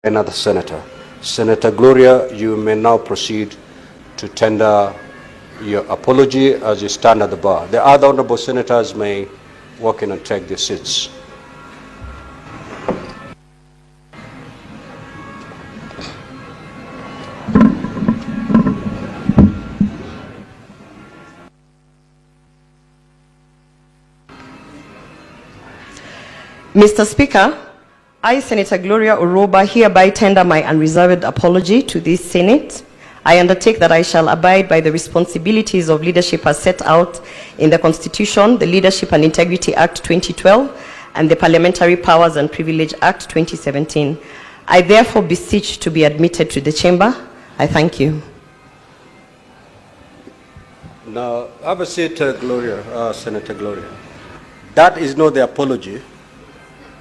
another senator. Senator Gloria, you may now proceed to tender your apology as you stand at the bar. The other honorable senators may walk in and take their seats. Mr. Speaker, I, Senator Gloria Orwoba, hereby tender my unreserved apology to this Senate. I undertake that I shall abide by the responsibilities of leadership as set out in the Constitution, the Leadership and Integrity Act 2012, and the Parliamentary Powers and Privilege Act 2017. I therefore beseech to be admitted to the chamber. I thank you. Now, have a seat, Gloria, Senator Gloria. That is not the apology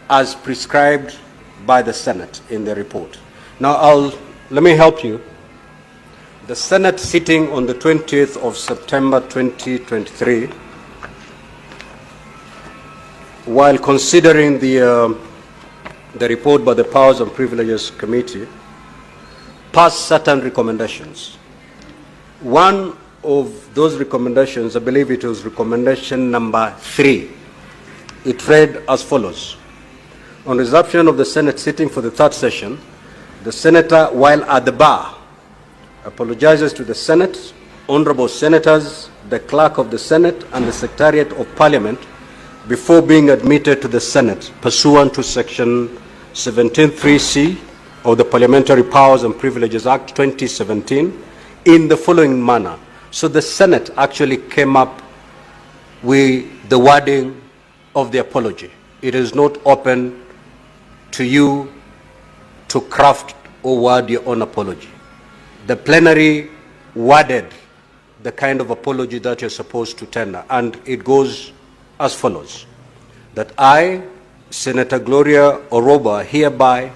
as prescribed by the Senate in the report. Now, let me help you. The Senate sitting on the 20th of September 2023, while considering the report by the Powers and Privileges Committee, passed certain recommendations. One of those recommendations, I believe it was recommendation number 3. It read as follows. On resumption of the Senate sitting for the third session, the Senator, while at the bar, apologizes to the Senate, honorable senators, the Clerk of the Senate, and the Secretariat of Parliament before being admitted to the Senate, pursuant to Section 17(3)(c) of the Parliamentary Powers and Privileges Act 2017, in the following manner. So the Senate actually came up with the wording of the apology. It is not open to you to craft or word your own apology. The plenary worded the kind of apology that you're supposed to tender, and it goes as follows. That I, Senator Gloria Orwoba, hereby,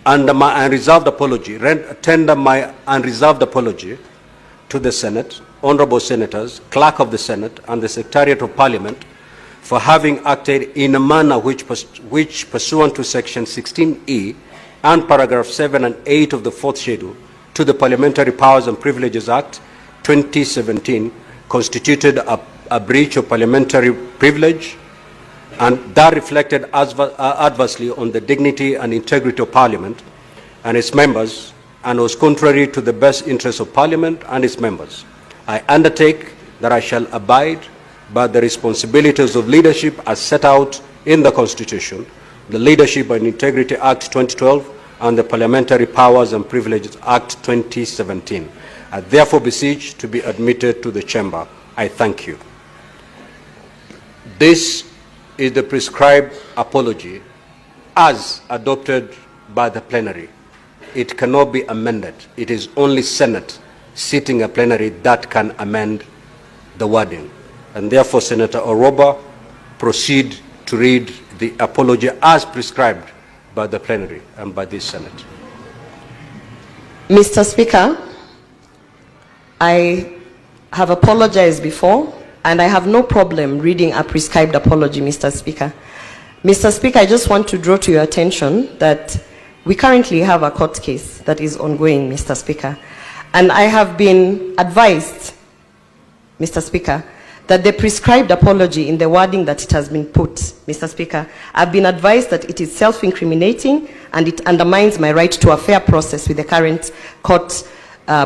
under my unreserved apology, tender my unreserved apology to the Senate, honorable senators, Clerk of the Senate, and the Secretariat of Parliament for having acted in a manner which pursuant to Section 16(e) and paragraph 7 and 8 of the 4th schedule to the Parliamentary Powers and Privileges Act 2017 constituted a breach of parliamentary privilege, and that reflected adversely on the dignity and integrity of Parliament and its members, and was contrary to the best interests of Parliament and its members. I undertake that I shall abide by the responsibilities of leadership as set out in the Constitution, the Leadership and Integrity Act 2012, and the Parliamentary Powers and Privileges Act 2017. I therefore beseech to be admitted to the chamber. I thank you. This is the prescribed apology as adopted by the plenary. It cannot be amended. It is only Senate sitting a plenary that can amend the wording. And therefore, Senator Orwoba, proceed to read the apology as prescribed by the plenary and by this Senate. Mr. Speaker, I have apologized before, and I have no problem reading a prescribed apology, Mr. Speaker. Mr. Speaker, I just want to draw to your attention that we currently have a court case that is ongoing, Mr. Speaker. And I have been advised, Mr. Speaker, that the prescribed apology in the wording that it has been put, Mr. Speaker, I've been advised that it is self-incriminating and it undermines my right to a fair process with the current court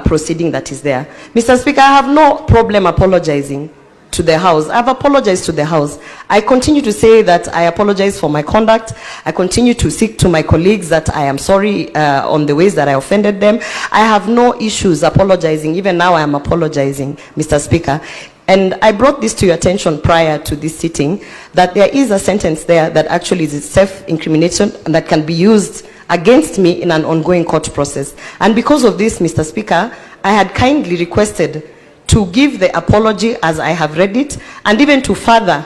proceeding that is there. Mr. Speaker, I have no problem apologizing to the House. I've apologized to the House. I continue to say that I apologize for my conduct. I continue to seek to my colleagues that I am sorry on the ways that I offended them. I have no issues apologizing. Even now I am apologizing, Mr. Speaker. And I brought this to your attention prior to this sitting, that there is a sentence there that actually is self-incrimination and that can be used against me in an ongoing court process. And because of this, Mr. Speaker, I had kindly requested to give the apology as I have read it, and even to further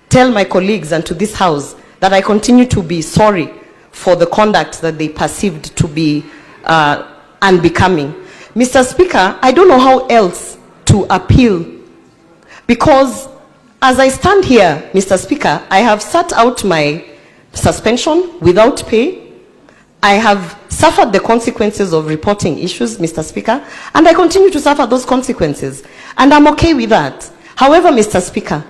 tell my colleagues and to this House that I continue to be sorry for the conduct that they perceived to be unbecoming. Mr. Speaker, I don't know how else to appeal, because as I stand here, Mr. Speaker, I have sat out my suspension without pay. I have suffered the consequences of reporting issues, Mr. Speaker, and I continue to suffer those consequences. And I'm okay with that. However, Mr. Speaker,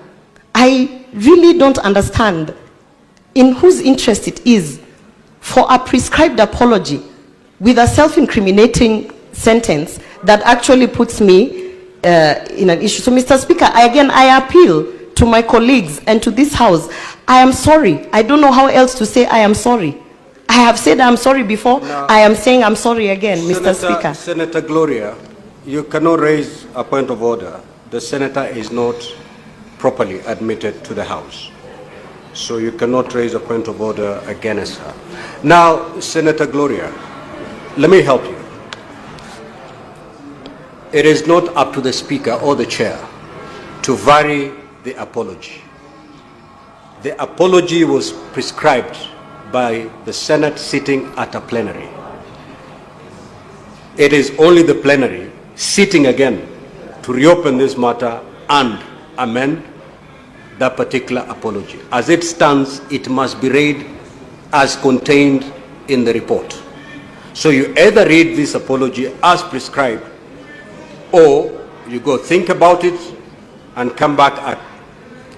I really don't understand in whose interest it is for a prescribed apology with a self-incriminating sentence that actually puts me in an issue. So, Mr. Speaker, I appeal to my colleagues and to this House. I am sorry. I don't know how else to say I am sorry. I have said I'm sorry before. Now, I am saying I'm sorry again, Mr. Speaker. Senator Gloria, you cannot raise a point of order. The senator is not properly admitted to the House. So you cannot raise a point of order against her. Now, Senator Gloria, let me help you. It is not up to the Speaker or the Chair to vary the apology. The apology was prescribed by the Senate sitting at a plenary. It is only the plenary sitting again to reopen this matter and amend that particular apology. As it stands, it must be read as contained in the report. So you either read this apology as prescribed, or you go think about it and come back at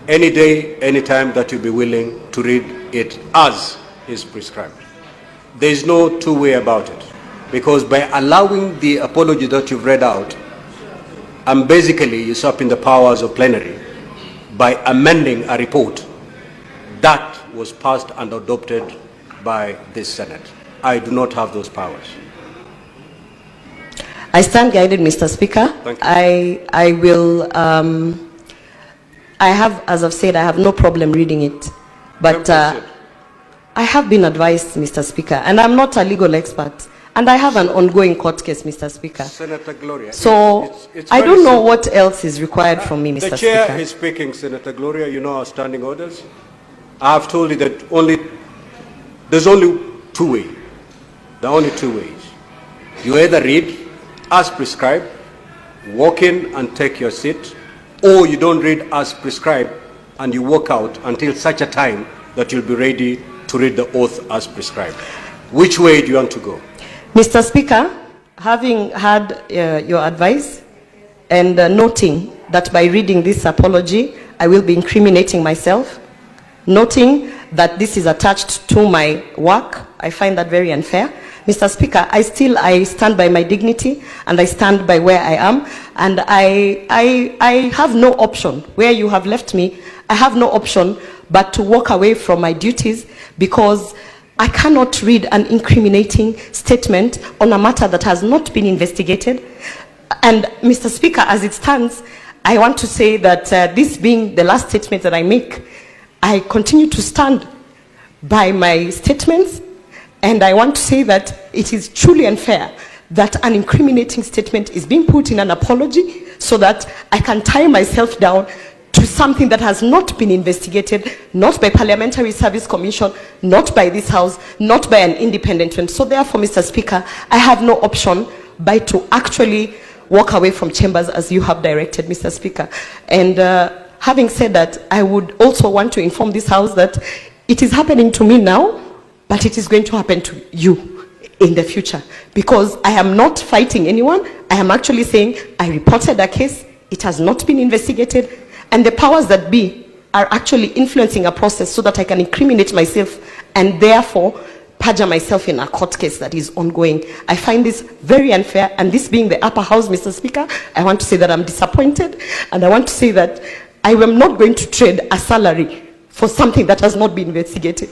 any day, any time that you'll be willing to read it as is prescribed. There is no two-way about it, because by allowing the apology that you've read out, and basically usurping the powers of plenary by amending a report that was passed and adopted by this Senate. I do not have those powers. I stand guided, Mr. Speaker. Thank you. I will, I have, as I've said, I have no problem reading it. But I have been advised, Mr. Speaker, and I'm not a legal expert, and I have an ongoing court case, Mr. Speaker. Senator Gloria. So it's I don't know what else is required from me, Mr. Speaker. The Chair is speaking, Senator Gloria. You know our standing orders. I have told you that there's only two ways. There are only two ways. You either read as prescribed, walk in and take your seat, or you don't read as prescribed and you walk out until such a time that you'll be ready to read the oath as prescribed. Which way do you want to go? Mr. Speaker, having had your advice and noting that by reading this apology, I will be incriminating myself, noting that this is attached to my work, I find that very unfair. Mr. Speaker, I stand by my dignity and I stand by where I am, and I have no option. Where you have left me, I have no option but to walk away from my duties, because I cannot read an incriminating statement on a matter that has not been investigated. And Mr. Speaker, as it stands, I want to say that this being the last statement that I make, I continue to stand by my statements, and I want to say that it is truly unfair that an incriminating statement is being put in an apology so that I can tie myself down to something that has not been investigated, not by Parliamentary Service Commission, not by this House, not by an independent one. So therefore, Mr. Speaker, I have no option but to actually walk away from chambers as you have directed, Mr. Speaker. And having said that, I would also want to inform this House that it is happening to me now, but it is going to happen to you in the future, because I am not fighting anyone. I am actually saying I reported a case, it has not been investigated, and the powers that be are actually influencing a process so that I can incriminate myself and therefore perjure myself in a court case that is ongoing. I find this very unfair, and this being the upper house, Mr. Speaker, I want to say that I'm disappointed, and I want to say that I am not going to trade a salary for something that has not been investigated.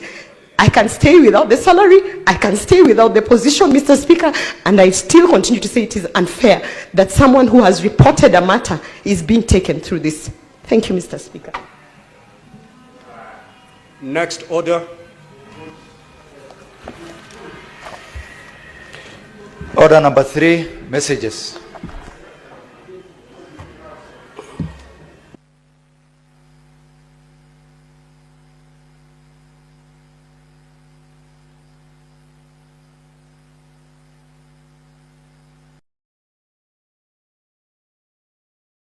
I can stay without the salary, I can stay without the position, Mr. Speaker, and I still continue to say it is unfair that someone who has reported a matter is being taken through this. Thank you, Mr. Speaker. Next order. Order number 3, messages.